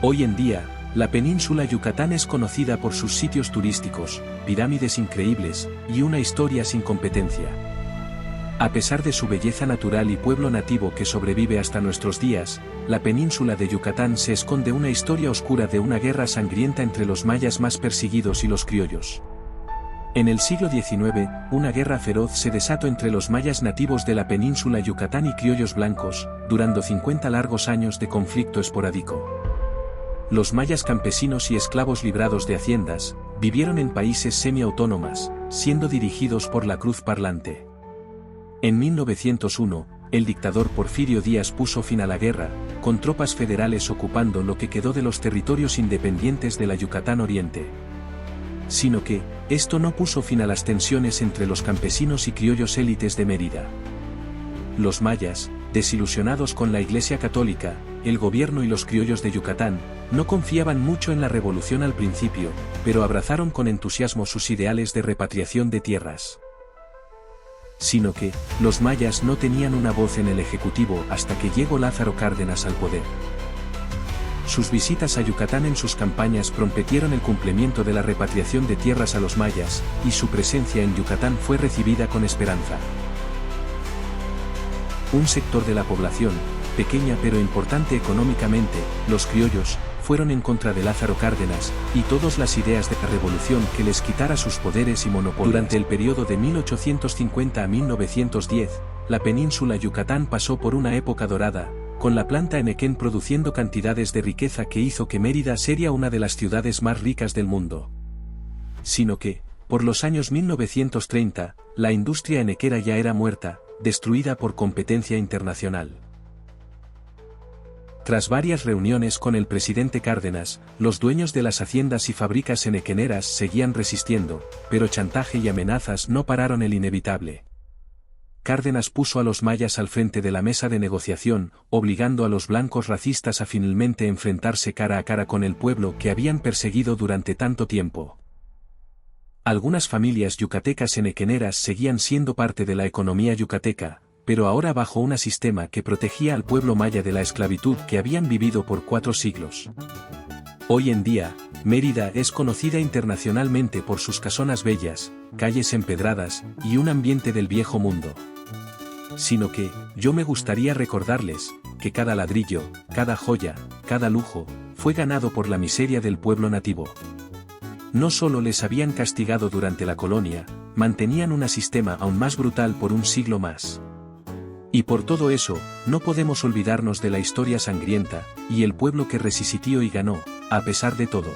Hoy en día, la península Yucatán es conocida por sus sitios turísticos, pirámides increíbles, y una historia sin competencia. A pesar de su belleza natural y pueblo nativo que sobrevive hasta nuestros días, la península de Yucatán se esconde una historia oscura de una guerra sangrienta entre los mayas más perseguidos y los criollos. En el siglo XIX, una guerra feroz se desató entre los mayas nativos de la península Yucatán y criollos blancos, durando 50 largos años de conflicto esporádico. Los mayas campesinos y esclavos librados de haciendas, vivieron en países semiautónomas, siendo dirigidos por la Cruz Parlante. En 1901, el dictador Porfirio Díaz puso fin a la guerra, con tropas federales ocupando lo que quedó de los territorios independientes de la Yucatán Oriente. Sino que, esto no puso fin a las tensiones entre los campesinos y criollos élites de Mérida. Los mayas, desilusionados con la Iglesia Católica, el gobierno y los criollos de Yucatán, no confiaban mucho en la revolución al principio, pero abrazaron con entusiasmo sus ideales de repatriación de tierras. Sino que, los mayas no tenían una voz en el Ejecutivo hasta que llegó Lázaro Cárdenas al poder. Sus visitas a Yucatán en sus campañas prometieron el cumplimiento de la repatriación de tierras a los mayas, y su presencia en Yucatán fue recibida con esperanza. Un sector de la población, pequeña pero importante económicamente, los criollos, fueron en contra de Lázaro Cárdenas, y todas las ideas de la revolución que les quitara sus poderes y monopolios. Durante el periodo de 1850 a 1910, la península Yucatán pasó por una época dorada, con la planta Enequén produciendo cantidades de riqueza que hizo que Mérida sería una de las ciudades más ricas del mundo. Sino que, por los años 1930, la industria enequera ya era muerta, destruida por competencia internacional. Tras varias reuniones con el presidente Cárdenas, los dueños de las haciendas y fábricas enequeneras seguían resistiendo, pero chantaje y amenazas no pararon el inevitable. Cárdenas puso a los mayas al frente de la mesa de negociación, obligando a los blancos racistas a finalmente enfrentarse cara a cara con el pueblo que habían perseguido durante tanto tiempo. Algunas familias yucatecas enequeneras seguían siendo parte de la economía yucateca, pero ahora bajo un sistema que protegía al pueblo maya de la esclavitud que habían vivido por 4 siglos. Hoy en día, Mérida es conocida internacionalmente por sus casonas bellas, calles empedradas, y un ambiente del viejo mundo. Sino que, yo me gustaría recordarles, que cada ladrillo, cada joya, cada lujo, fue ganado por la miseria del pueblo nativo. No solo les habían castigado durante la colonia, mantenían un sistema aún más brutal por un siglo más. Y por todo eso, no podemos olvidarnos de la historia sangrienta, y el pueblo que resistió y ganó, a pesar de todo.